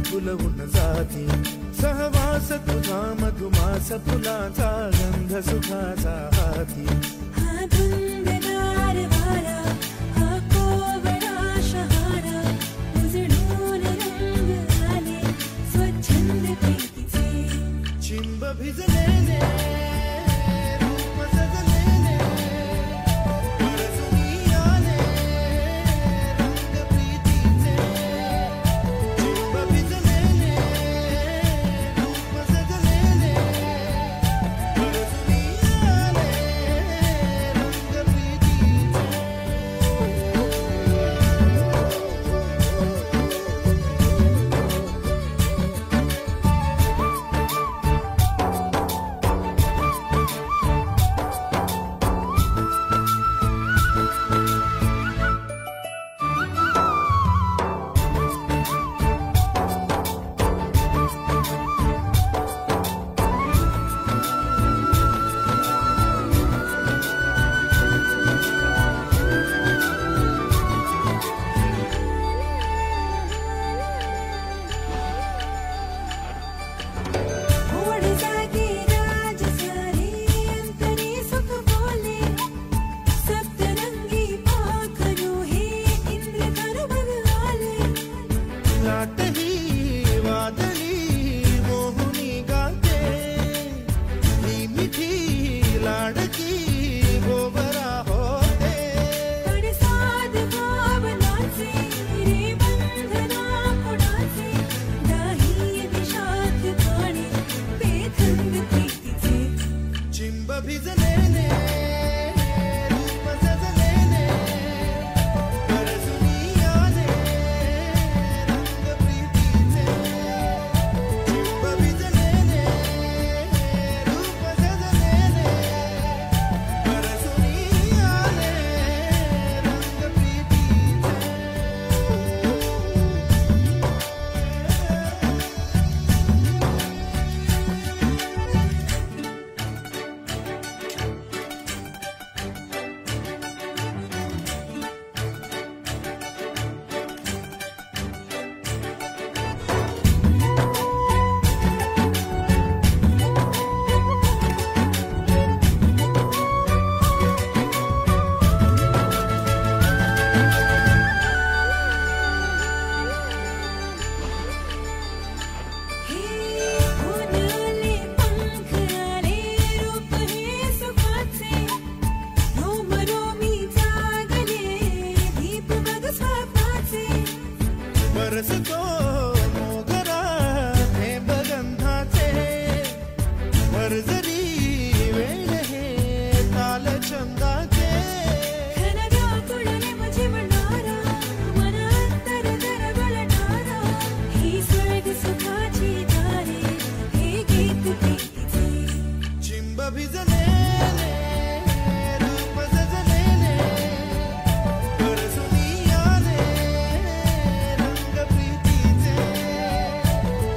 फुलवून जाती सहवास तुझा मधुमास फुलाचा गंध सुखाचा हाती हा धुंदगार वारा हा कोवळा शहारा उजळून रंग आले स्वच्छंद प्रीतीचे चिंब भिजलेले रूप सजलेले परसुनी आले रंग प्रीतीचे चिंब भिजलेले रूप सजलेले परसुनी आले रंग प्रीतीचे ओढ जागे राज सारे अंतरी सुख बोले सप्तरंगी पाखरू हे इंद्रधनु बघाले लाट ही वादळी मोहुनी गाते ही मिठी लाडकी गोबरा होते पडसाद भावनाचे रे बंधना कुणाचे दाही दिशात काणे बेथंग प्रीतीचे चिंब भिजलेले रूप सजलेले परसुनी आले रंग प्रीतीचे चिंब भिजलेले रूप सजलेले परसुनी आले रंग प्रीतीचे हे फुलले पंख आले रूप हे सुखाचे रोम रोमी जागले दीप बघ स्वप्नाचे बरसतो मोगरा थेंब गंधाचे भरजरी वेळ हे ताल छंदाचे खनगा कुळले मुझे म्हणणारा मनात तर गळणारा ही स्वर्ग सुखाची दारे हे गीत प्रीतीचे चिंब भिजलेले रूप सजलेले परसुनी आले रंग प्रीतीचे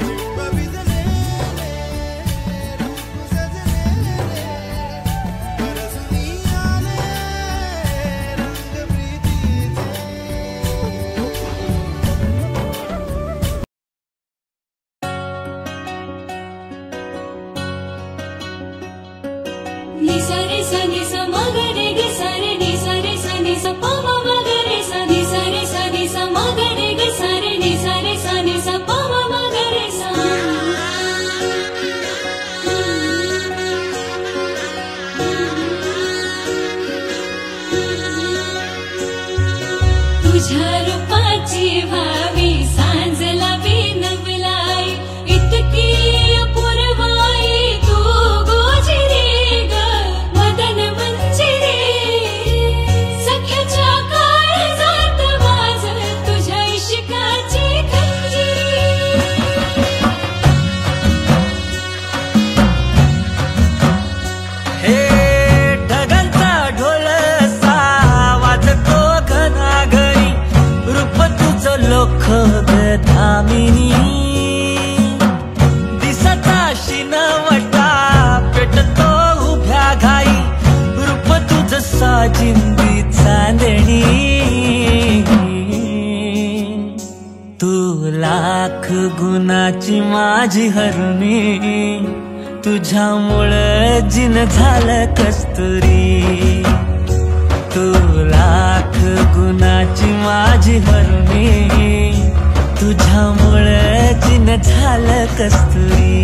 चिंब भिजलेले रूप सजलेले परसुनी आले रंग प्रीतीचे नि सा रे सा नि सा म ग रे ग सा रे नि सा रे सा नि सा प म म ग रे सा नि सा रे सा नि सा म ग रे ग सा रे नि सा रे सा नि सा प म म ग रे सा तुझ्या रूपाची व्हावी सांजला बिनवलाई इतकी अपूर्वाई तू गोजिरे ग मदन मंजिरे सख्याच्या काळजात वाज तुझ्या इश्काची खंजिरी हे ढगांचा ढोल वाजतो घनाघरी रूप तुझं लोख धामिनी लाख गुणाची माझी हरणी, तुझ्यामुळं जिन झालं कस्तुरी. तू लाख गुणाची माझी हरणी, तुझ्यामुळं जिन झालं कस्तुरी.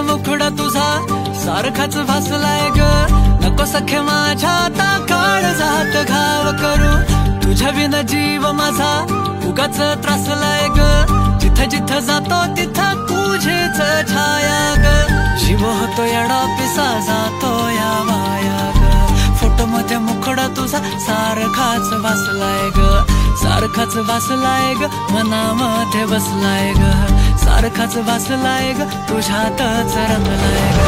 मुखडा तुझा सारखाच भासलाय ग, नको सखे माझ्या आता काळ जात घाव करू. तुझ्या विना जीव माझा उगाच त्रासलाय ग, जिथं जिथं जातो तिथं तुझेच छाया ग. जीव होतो येडा पिसा जातो या माया ग. फोटो मध्ये मुखडा तुझा सारखाच भासलाय ग, सारखाच भासलाय ग, मनामध्ये बसलाय ग. सारखाच भासलाय ग, तुझ्यातच रंगलाय ग.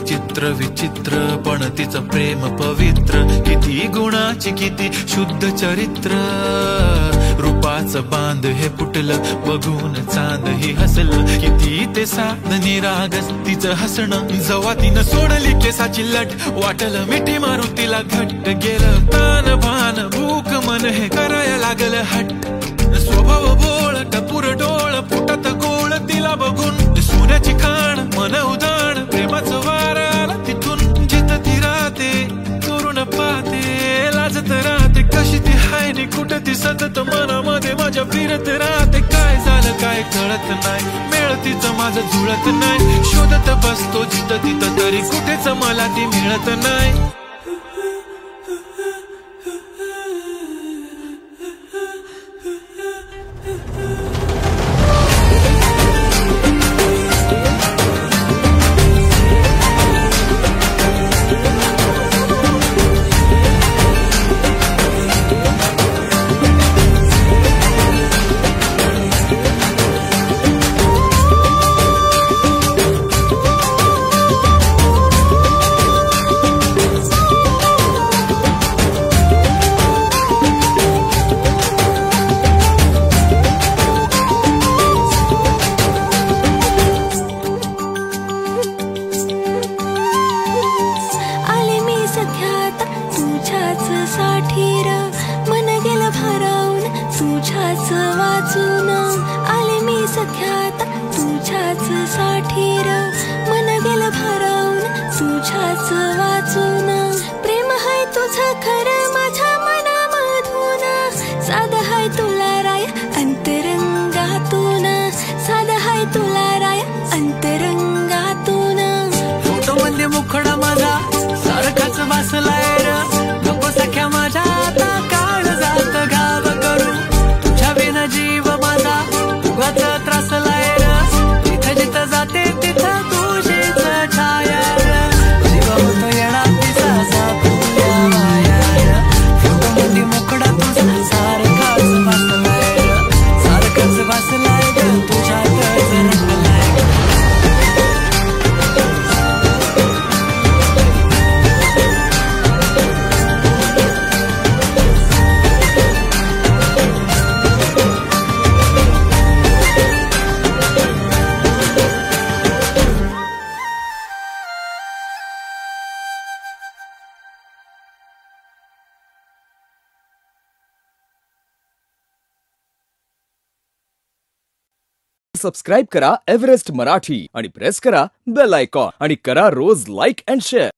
चित्र विचित्र पण तिचं प्रेम पवित्र, किती गुणाची किती शुद्ध चरित्र. रूपाचं बांध हे फुटलं बघून चांद ही हसलं, किती ते साध निरागस तिचं हसणं. जवा तिनं सोडली केसाची लट वाटलं मिठी मारून तिला घट्ट गेलं. तान भान भूक मन हे करायला लागलं हट. स्वभाव बोळ टपूर डोळ फुटत गोळ तिला बघून. सोन्याची खाण मन उदाण प्रेमाचं वार आला तिथून. जिथं ती राहते चोरून पाहते लाजत राहते. कशी ती हाय नि कुठं ती सतत मनामध्ये माझ्या फिरत राहते. काय झालं काय कळत नाही, मेळ तिचं माझं जुळत नाही. शोधत बसतो जिथं तिथं तरी कुठेच मला ती मिळत नाही. मुखडा माझा सारखाच भासलाय र. नको सख्या माझ्या आता काळ जात घाव करू. तुझ्या सबस्क्राईब करा एव्हरेस्ट मराठी आणि प्रेस करा बेल आयकॉन आणि करा रोज लाईक अँड शेअर.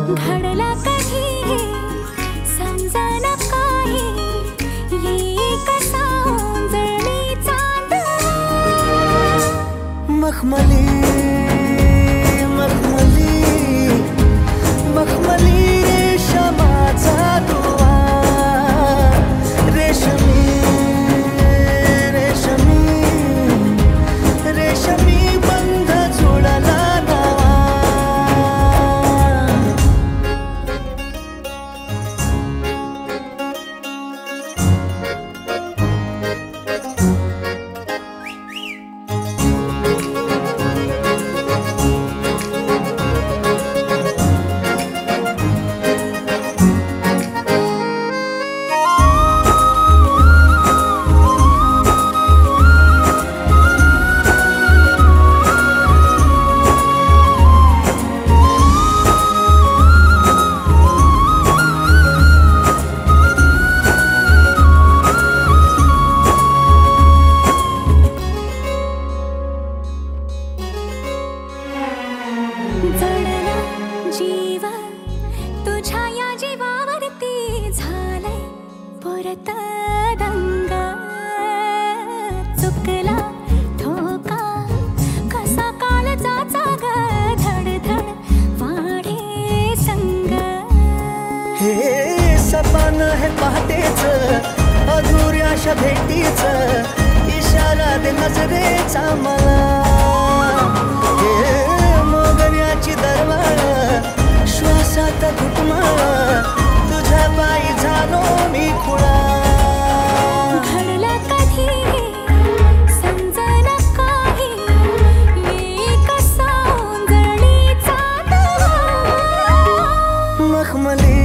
घडला कधी समजना काही ये कसा उजळली चांद मखमली मखमली मखमली रेशमाचा दुवा रेशमी रेशमी रेशमी बंध जुळला सपन है पहाटेच अधुऱ्याशा भेटीच इशारा दे नजरेचा मला मोगऱ्याची दरवाळ श्वासात घुटमाळ तुझ्या पायी झालो मी खुळा घडला कधी समजना काही ये कसा उजळली चांद मखमली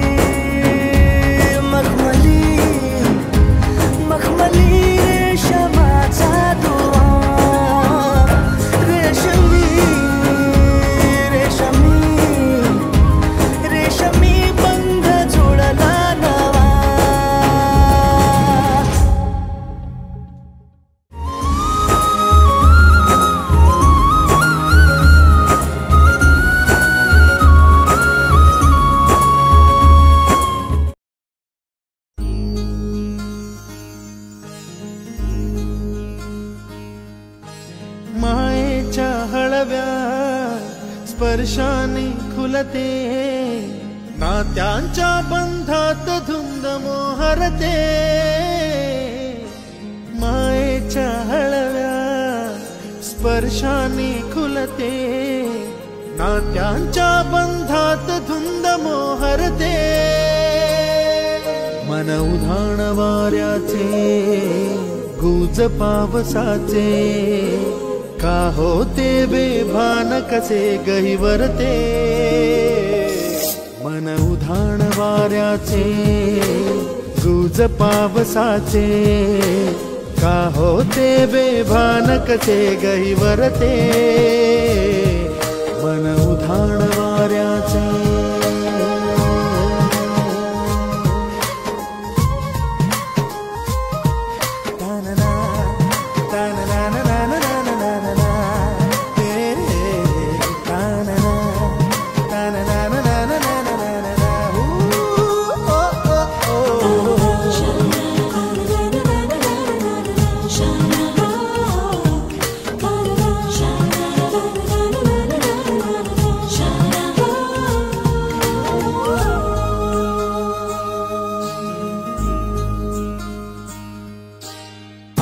मायेच्या हळव्या स्पर्शाने खुलते नात्यांच्या बंधात धुंद मोहरते मायेच्या हळव्या स्पर्शाने खुलते नात्यांच्या बंधात धुंद मोहरते मन उधाण वाऱ्याचे गुज पावसाचे का होते बेभान कसे गहिवरते मन उधाण वाऱ्याचे गुज पावसाचे का होते बेभान कसे गहिवरते मन उधाण वाऱ्याचे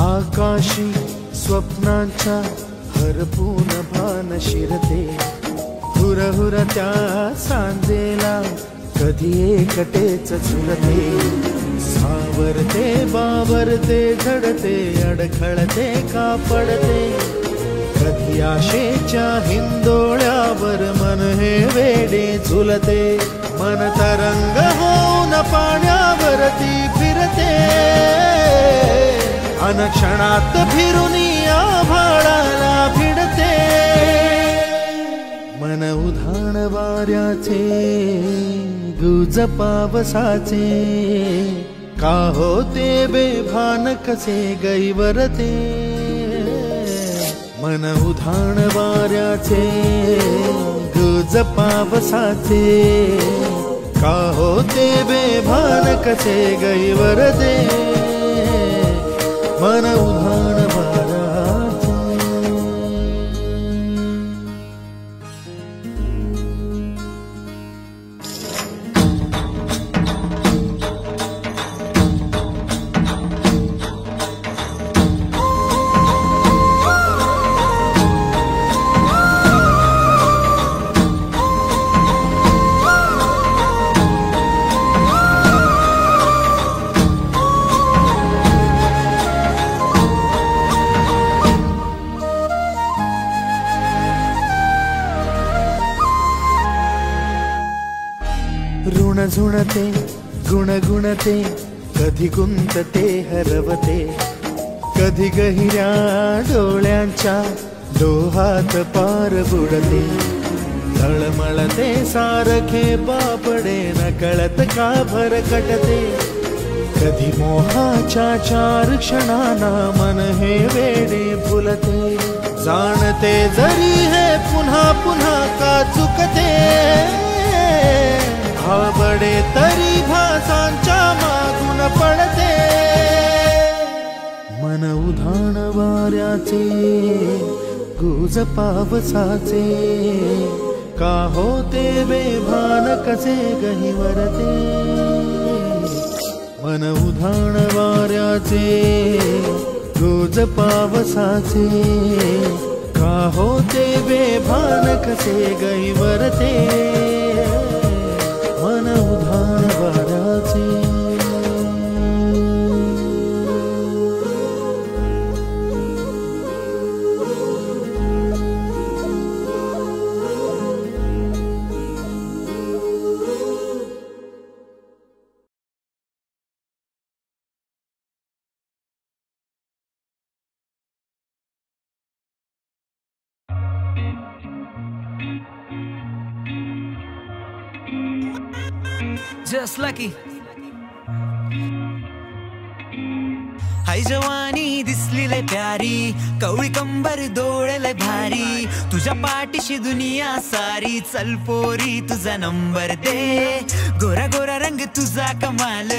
आकाशी स्वप्नांच्या हरपून भान शिरते हुरहुर त्या सांजेला कधी एकटेच झुलते, सावरते बावरते झडते, अडखळते का पडते, कधी आशेच्या हिंदोळ्यावर मन हे वेडे झुलते, मन तरंग होऊन पाण्यावरती फिरते, अनक्षणात फिरून आभाळाला भिडते, मन उधाण वाऱ्याचे गुज पावसाचे, का होते बेभान कसे गैवरते, मन उधाण वाऱ्याचे गुज पावसाचे, का होते बेभान कसे गैवरते, मन उधाण वाऱ्याचे. ऋण झुणते गुणगुणते, कधी गुंतते हरवते, कधी गहिऱ्या डोळ्यांच्या डोहात पार बुडते, तळमळते सारखे बापडे नकळत का भरकटते, कधी मोहाच्या चार क्षणांना मन हे वेडे फुलते, जाणते जरी हे पुन्हा पुन्हा का चुकते, आवडे तरी भासांच्या मागून पडते, मन उधाण वाऱ्याचे गुज पावसाचे, का होते बेभान कसे गहिवरते, मन उधाण वाऱ्याचे गुज पावसाचे, का होते बेभान कसे गहिवरते, मन उधाण वाऱ्याचे. Just lucky. हाय जवानी दिसली लय प्यारी, कवळी कंबर डोळे भारी, तुझ्या पाठीशी दुनिया सारी, चल पोरी तुझा नंबर दे, गोरा गोरा रंग तुझा कमाल,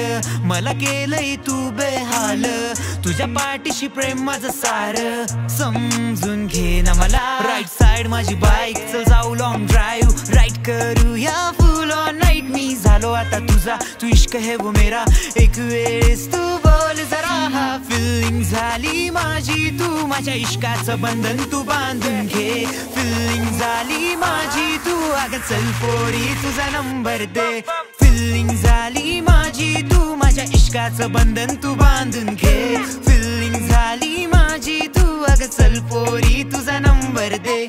मला केलंय तू बेहाल, तुझ्या पाठीशी प्रेम माझं सार, समजून घे ना मला, राईट साइड माझी बाईक, चल जाऊ लॉंग ड्राईव्ह, राईट करूया फुल ऑन नाईट, मी झालो आता तुझा, तू इश्क है वो मेरा, एक वेळेस तू बोल जरा, हा फिलिंग झाली माझी, तू माझ्या इश्काचं बंधन तू बांधून घे, फिलिंग झाली माझी, तू अगं चल पोरी तुझा नंबर दे, फिलिंग झाली माझी, तू माझ्या इश्काचं बंधन तू बांधून घे, फिलिंग झाली माझी, तू अगं चल पोरी तुझा नंबर दे.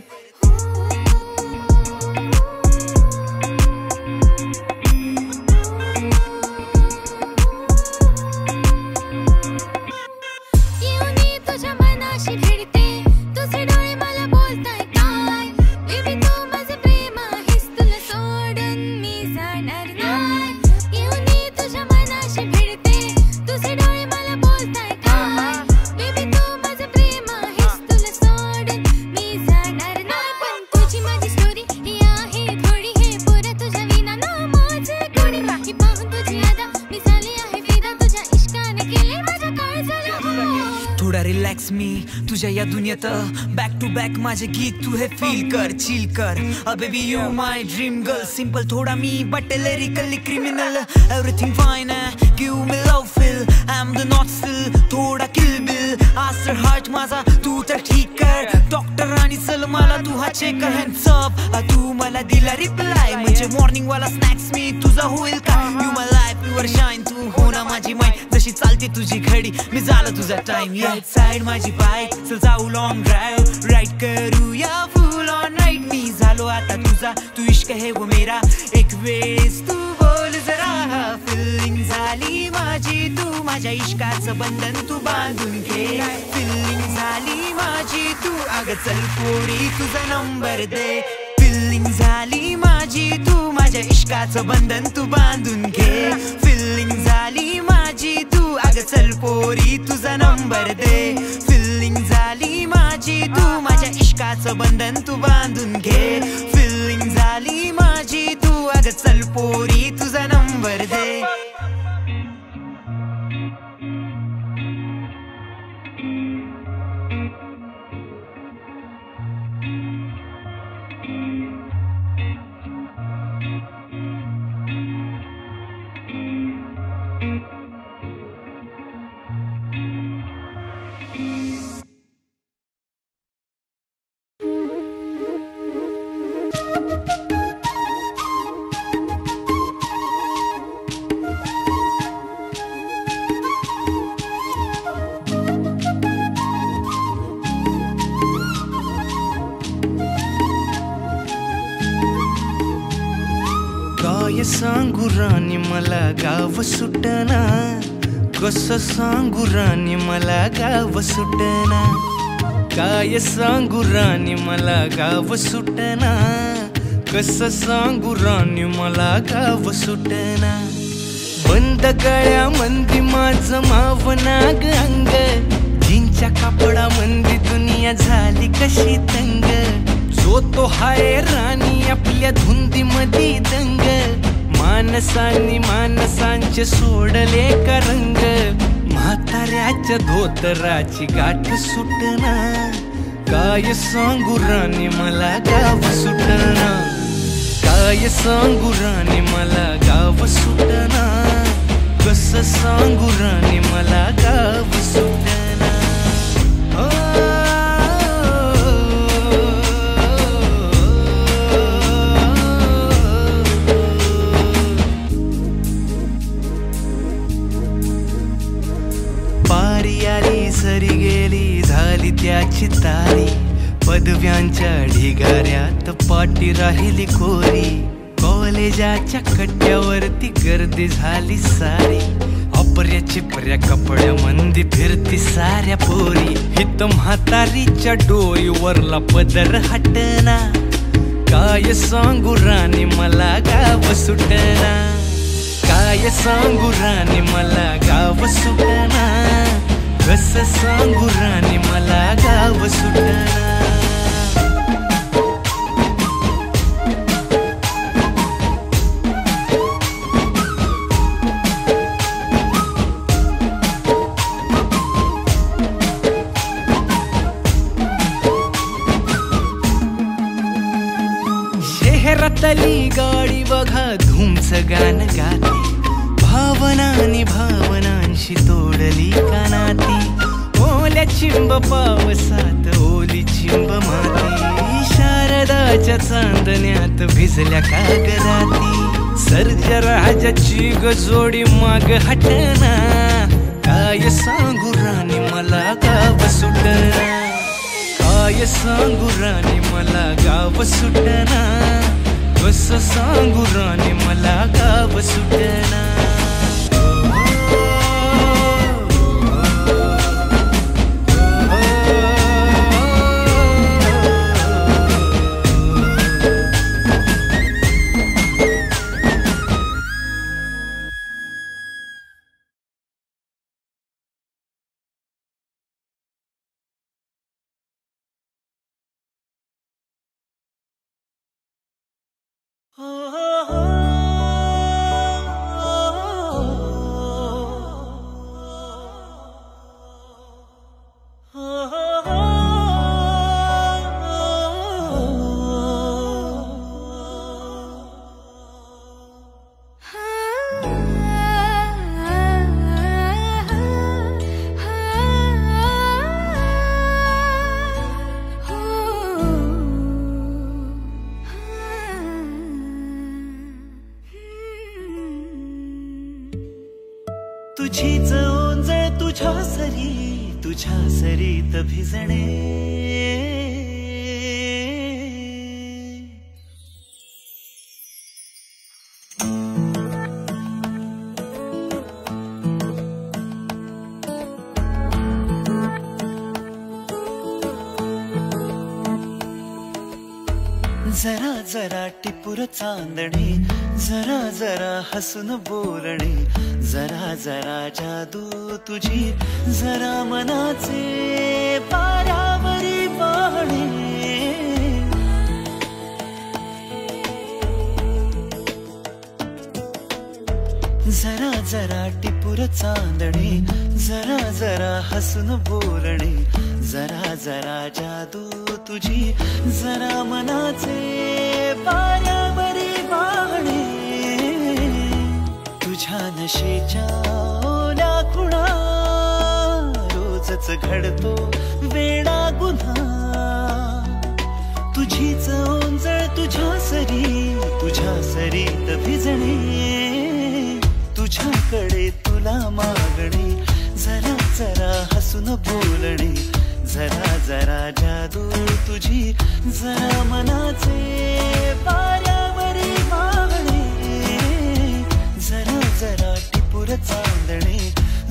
रिलॅक्स मी तुझ्या या दुनियेत बॅक टू बॅक माझे गीत तू हे फील कर चिल कर baby you my dream girl simple थोडा मी but lyrically criminal everything fine give me love feel I am the not still थोडा किल बिल आस्टर हार्ट माझा तू तर ठीक कर डॉक्टर आणि चल मला तू हा चेक कर हँड्स अप तू मला दिला रिप्लाय म्हणजे मॉर्निंग वाला स्नॅक्स मी तुझा होईल का you my life your shine तू हो ना माझी माइंड जशी चालते तुझी घडी मी झालं तुझा टाइम राईट साइड माझी बाईक चल जाऊ लॉंग ड्राईव्ह राईट करूया फुल ऑन नाईट मी झालो आता तुझा तू इश्क है वो मेरा एक वेळेस तू बोल जरा फिलिंग झाली माझी तू माझ्या इश्काचं बंधन तू बांधून घे फिलिंग झाली माझी तू अगं चल पोरी तुझा नंबर दे फिलिंग झाली माझी तू माझ्या इश्काचं बंधन तू बांधून घे फिलिंग झाली माझी तू अगं चल पोरी तुझा नंबर दे फिलिंग झाली माझी तू माझ्या इश्काचं बंधन तू बांधून घे फिलिंग झाली माझी तू अगं चल पोरी तुझा नंबर दे काय सांगू राणी मला गाव सुटना कसं सांगू राणी मला गाव सुटना काय सांगू राणी मला गाव सुटना कसं सांगू राणी मला गाव सुटना बंद गळ्या मंदी माझं मावनाग अंग जींच्या कापडा मंदी दुनिया झाली कशी तंग जो तो हाय राणी आपल्या धुंदी मधी दंग मानसांनी मानसांचे सोडले का रंग म्हाताऱ्याच्या धोतराची गाठ सुटना काय सांगू राणी मला गाव सुटना काय सांगू राणी मला गाव सुटना कसं सांगू राणी मला गाव सुटना सरी गेली झाली त्याची तारी पदव्यांच्या ढिगाऱ्यात पाठी राहिली कोरी कॉलेजाच्या कट्ट्यावरती गर्दी झाली सारी अपऱ्या चिपऱ्या कपड्या मंदी फिरती साऱ्या पोरी हित म्हातारीच्या डोईवरला पदर हटना काय सांगू राणी मला गाव सुटना काय सांगू राणी मला गाव सुटना कसं सांगू राणी मला गाव सुटना शहरातली गाडी बघा धूमचं गाणं गाते भावनांनी भावनांशी तोडली कानाती ओल्या चिंब पावसात ओली चिंब माती शारदाच्या चांदण्यात भिजल्या कागदाती सर्जराजाची गजोडी माग हटना काय सांगू राणी मला गाव सुटना काय सांगू राणी मला गाव सुटना कसं सांगू राणी मला गाव सुटना तुझीच ओंजळ तुझ्या सरीत भिजणे. जरा जरा टिपूर चांदणे, जरा जरा हसून बोलणे, जरा जरा जादू तुझी, जरा मनाचे पारावरी वाहणे. जरा जरा टिपूर चांदणे, जरा जरा हसून बोलणे, जरा जरा जादू तुझी, जरा मनाचे पारावरी वाहणे. तुझ्या नशेच्या ओल्या खुणा, रोजच घडतो वेडा गुन्हा. तुझीच ओंजळ तुझ्या सरीत भिजणे. तुझ्याकडे तुला मागणे, जरा जरा हसून बोलणे, जरा जरा जादू तुझी, जरा मनाचे पारावरी वाहणे. जरा जरा टिपूर चांदणे,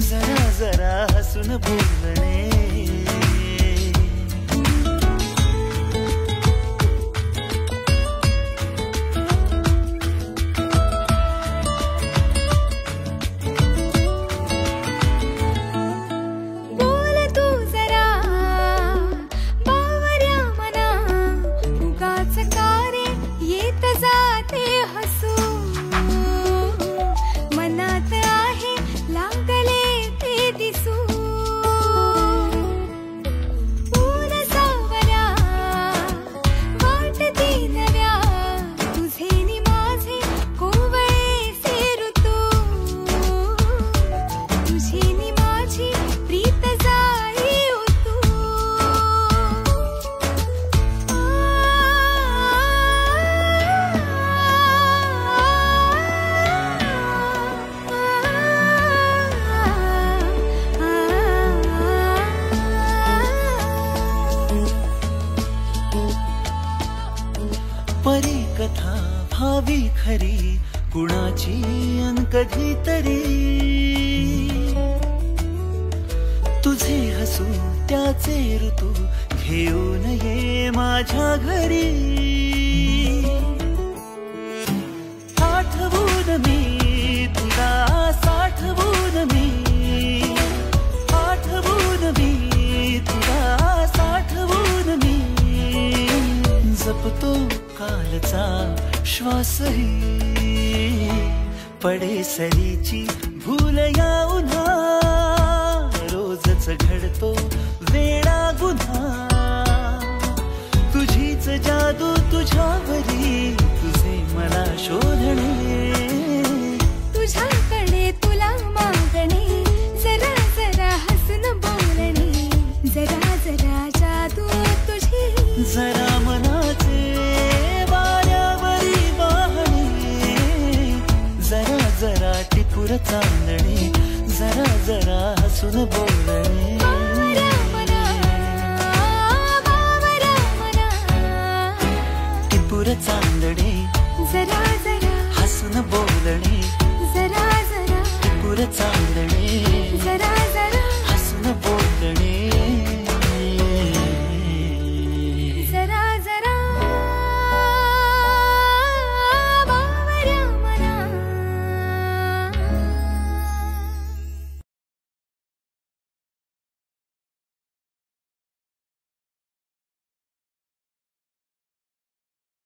जरा जरा हसून बोलणे. परी कथा भावी खरी, कुणाची अन कधीतरी. तुझे हसू त्याचे ऋतू घेऊन ये माझ्या घरी. आठवून मी तुला, साठवून मी, आठवून मी तुला, साठवून मी. जपतो कालचा श्वासही, पडे सरीची भूल या उन्हा. रोजच घडतो वेडा गुन्हा. तुझीच जादू तुझ्यावरी, तुझे मला शोधणे. तुझ्याकडे तुला मागणे, जरा जरा हसून बोलणे, जरा जरा जादू तुझी, जरा मनाचे वाऱ्यावरी वाहणे. जरा जरा टिपूर चांदणे, जरा जरा हसून बोलणे. टिपूर चांदणे, जरा जरा हसून बोलणे, जरा जरा टिपूर चांदणे.